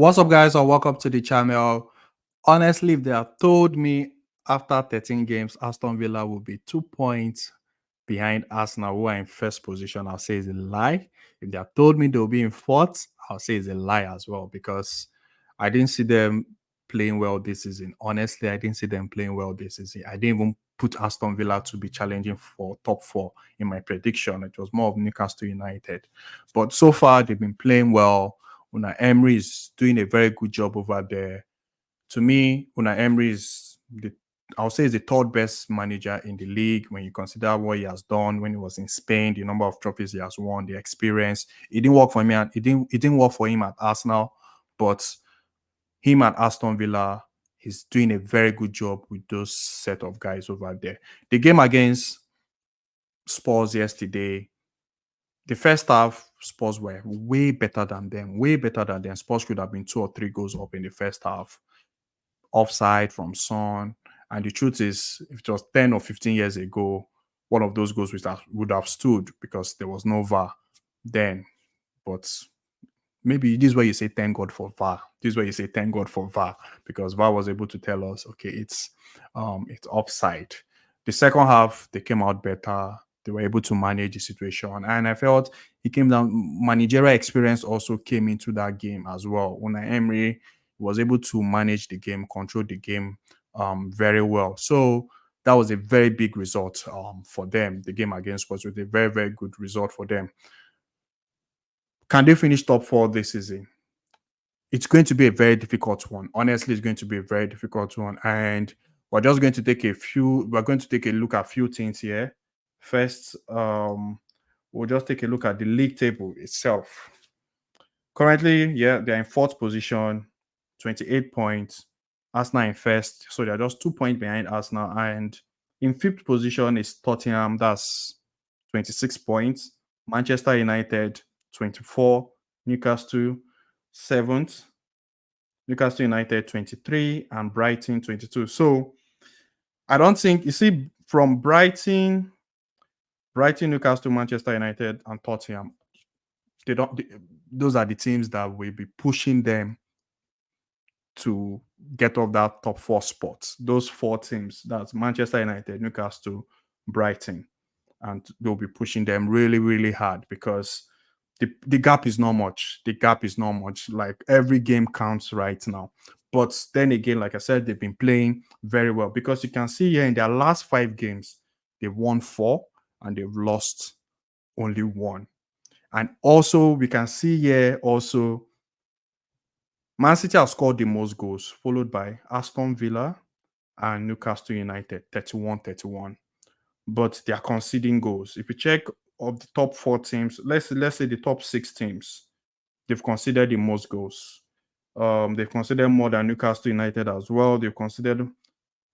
What's up, guys, and welcome to the channel. Honestly, if they had told me after 13 games, Aston Villa will be 2 points behind Arsenal, who are in first position, I'll say it's a lie. If they had told me they'll be in fourth, I'll say it's a lie as well because I didn't see them playing well this season. Honestly, I didn't see them playing well this season. I didn't even put Aston Villa to be challenging for top four in my prediction. It was more of Newcastle United. But so far, they've been playing well. Una Emery is doing a very good job over there. To me, Una Emery is I'll say is the third best manager in the league when you consider what he has done when he was in Spain, the number of trophies he has won, the experience. It didn't work for me, and it didn't work for him at Arsenal, but him at Aston Villa, he's doing a very good job with those set of guys over there. The game against Spurs yesterday, the first half, Spurs were way better than them, way better than them. Spurs could have been 2 or 3 goals up in the first half, offside from Son. And the truth is, if it was 10 or 15 years ago, one of those goals would have stood because there was no VAR then. But maybe this is where you say thank God for VAR. This is where you say thank God for VAR because VAR was able to tell us, okay, it's offside. The second half, they came out better. They were able to manage the situation, and I felt it came down. Managerial experience also came into that game as well. Unai Emery was able to manage the game, control the game very well. So that was a very big result for them. The game against Spurs was a very, very good result for them. Can they finish top four this season? It's going to be a very difficult one. Honestly, it's going to be a very difficult one. And we're going to take a look at a few things here. First, we'll just take a look at the league table itself. Currently, yeah, they're in fourth position, 28 points. Arsenal in first, so they're just 2 points behind Arsenal. And in fifth position is Tottenham, that's 26 points. Manchester United, 24. Newcastle, seventh. Newcastle United 23 and Brighton 22. So I don't think you see from Newcastle, Manchester United, and Tottenham, those are the teams that will be pushing them to get off that top four spot. Those four teams, that's Manchester United, Newcastle, Brighton, and they'll be pushing them really, really hard because the gap is not much. The gap is not much. Like every game counts right now. But then again, like I said, they've been playing very well because you can see here in their last 5 games, they've won 4 and they've lost only 1. And also, we can see here also, Man City have scored the most goals, followed by Aston Villa and Newcastle United, 31-31. But they are conceding goals. If you check of the top 4 teams, let's say the top 6 teams, they've considered the most goals. They've considered more than Newcastle United as well. They've considered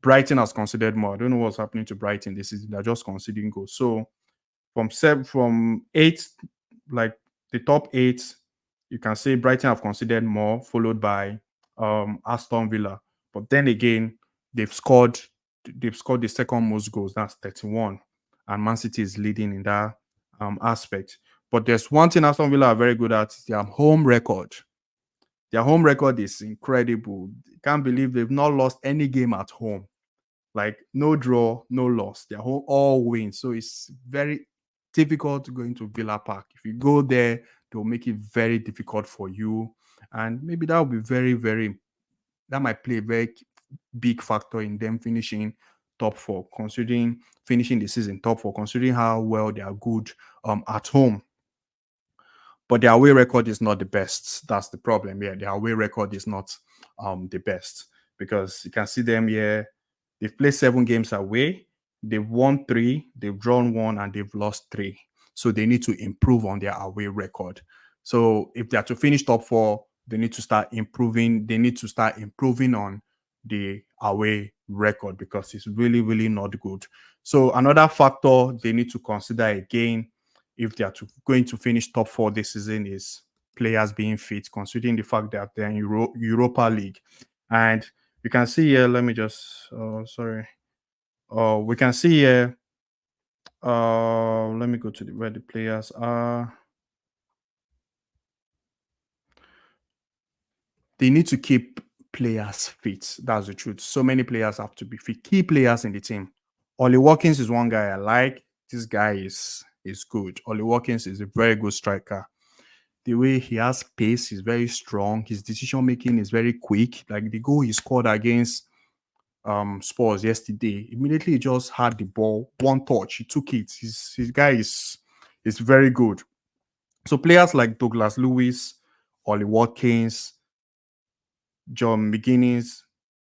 Brighton has considered more. I don't know what's happening to Brighton this season. They're just conceding goals. So from 8, like the top 8, you can say Brighton have considered more, followed by Aston Villa. But then again, they've scored the second most goals. That's 31, and Man City is leading in that aspect. But there's one thing Aston Villa are very good at: is their home record. Their home record is incredible. Can't believe they've not lost any game at home. Like no draw, no loss. They're all wins. So it's very difficult to go into Villa Park. If you go there, they'll make it very difficult for you. And maybe that will be very, very, that might play a very big factor in them finishing top four, considering finishing the season top four, considering how well they are good at home. But their away record is not the best. That's the problem. Yeah, their away record is not the best because you can see them here. They've played 7 games away. They've won 3, they've drawn 1, and they've lost 3. So they need to improve on their away record. So if they are to finish top 4, they need to start improving. They need to start improving on the away record because it's really, really not good. So another factor they need to consider again if they are going to finish top 4 this season is players being fit, considering the fact that they're in Europa League. And you can see here, let me just, we can see here, let me go to where the players are. They need to keep players fit. That's the truth. So many players have to be fit. Key players in the team. Ollie Watkins is one guy I like. This guy is good. Ollie Watkins is a very good striker. The way he has pace is very strong. His decision making is very quick. Like the goal he scored against Spurs yesterday, immediately he just had the ball, one touch, he took it. His guy is very good. So players like Douglas Lewis, Ollie Watkins, John McGuinness,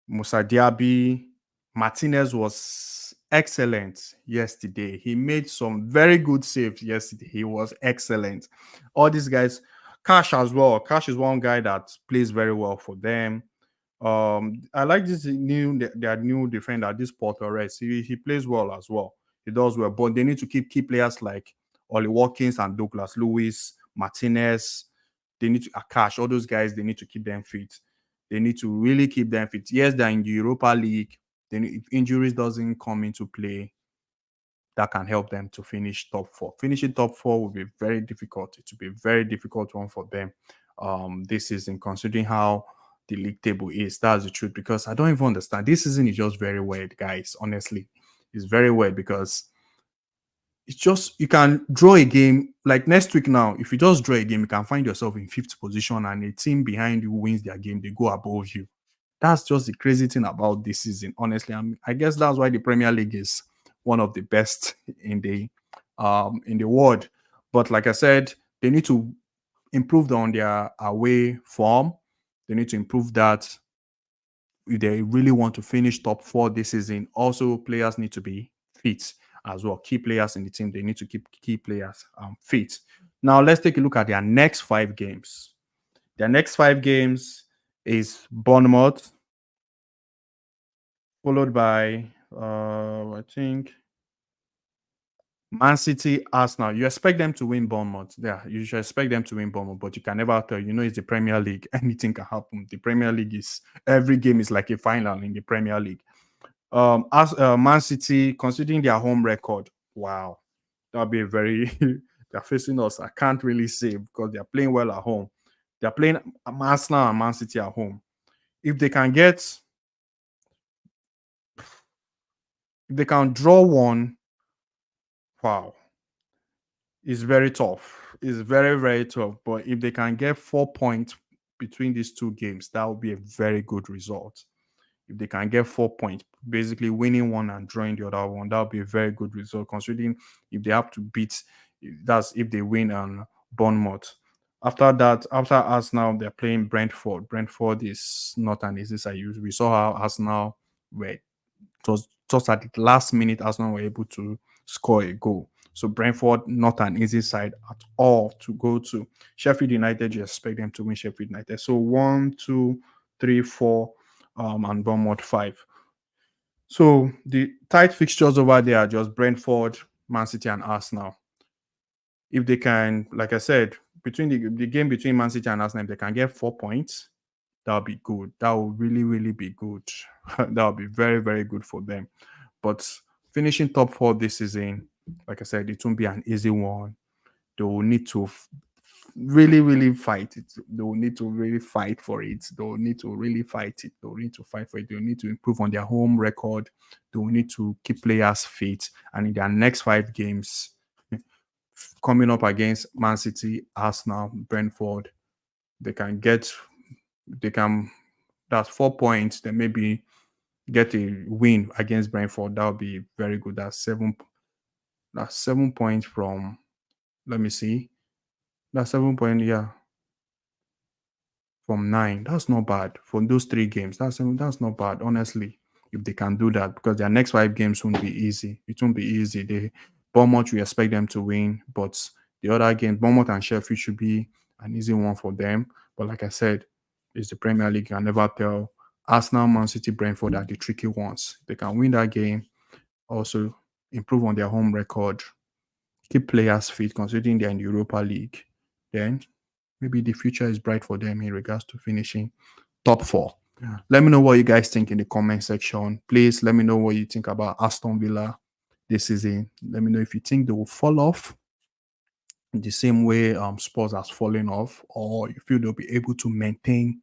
Musa Diaby, Martinez was excellent yesterday. He made some very good saves yesterday. He was excellent. All these guys, Cash as well. Cash is one guy that plays very well for them. I like this new their new defender, this Porto. He plays well as well. He does well, but they need to keep key players like Ollie Watkins and Douglas Lewis, Martinez. They need to Akash, all those guys. They need to keep them fit. They need to really keep them fit. Yes, they're in the Europa League. Then if injuries doesn't come into play, that can help them to finish top four. Finishing top four will be very difficult. It will be a very difficult one for them this season, considering how the league table is. That's the truth. Because I don't even understand. This season is just very weird, guys. Honestly, it's very weird because it's just you can draw a game like next week now. If you just draw a game, you can find yourself in fifth position, and a team behind you wins their game, they go above you. That's just the crazy thing about this season. Honestly, I guess that's why the Premier League is one of the best in the world. But like I said, they need to improve on their away form. They need to improve that if they really want to finish top four this season. Also, players need to be fit as well. Key players in the team, they need to keep key players fit. Now, let's take a look at their next 5 games. Their next 5 games is Bournemouth, followed by I think Man City, Arsenal. You expect them to win Bournemouth. Yeah, you should expect them to win Bournemouth, but you can never tell. You know, it's the Premier League. Anything can happen. The Premier League is every game is like a final in the Premier League. As Man City, considering their home record, wow, that'll be a very they're facing us. I can't really say because they're playing well at home. They're playing Arsenal and Man City at home. If they can get, if they can draw one, wow, it's very tough. It's very, very tough. But if they can get 4 points between these two games, that would be a very good result. If they can get 4 points, basically winning one and drawing the other one, that would be a very good result. Considering if they have to beat, that's if they win and Bournemouth. After that, after Arsenal, they're playing Brentford. Brentford is not an easy side. We saw how Arsenal were it was just at the last minute Arsenal were able to score a goal. So Brentford, not an easy side at all to go to. Sheffield United, you expect them to win Sheffield United. So 1, 2, 3, 4, and Bournemouth 5. So the tight fixtures over there are just Brentford, Man City, and Arsenal. If they can, like I said, between the game between Man City and Arsenal, if they can get 4 points, that'll be good. That will really, really be good. That'll be very, very good for them. But finishing top four this season, like I said, it won't be an easy one. They will need to really, really fight it. They will need to really fight for it. They will need to really fight it. They will need to fight for it. They will need to improve on their home record. They will need to keep players fit. And in their next 5 games, coming up against Man City, Arsenal, Brentford, they can get, they can, that's 4 points. Then maybe get a win against Brentford. That would be very good. That's 7 points from, let me see. That's 7 point, yeah, from 9. That's not bad for those 3 games. That's not bad, honestly, if they can do that because their next 5 games won't be easy. It won't be easy. Bournemouth, we expect them to win, but the other games, Bournemouth and Sheffield, should be an easy one for them. But like I said, it's the Premier League. You can never tell. Arsenal, Man City, Brentford are the tricky ones. They can win that game, also improve on their home record, keep players fit, considering they're in the Europa League. Then maybe the future is bright for them in regards to finishing top four. Yeah. Let me know what you guys think in the comment section. Please let me know what you think about Aston Villa this season. Let me know if you think they will fall off in the same way Spurs has fallen off, or you feel they'll be able to maintain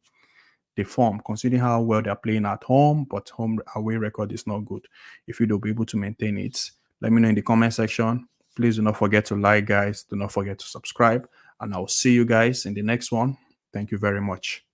the form, considering how well they're playing at home, but home away record is not good. If you don't be able to maintain it, let me know in the comment section. Please do not forget to like, guys. Do not forget to subscribe, and I'll see you guys in the next one. Thank you very much.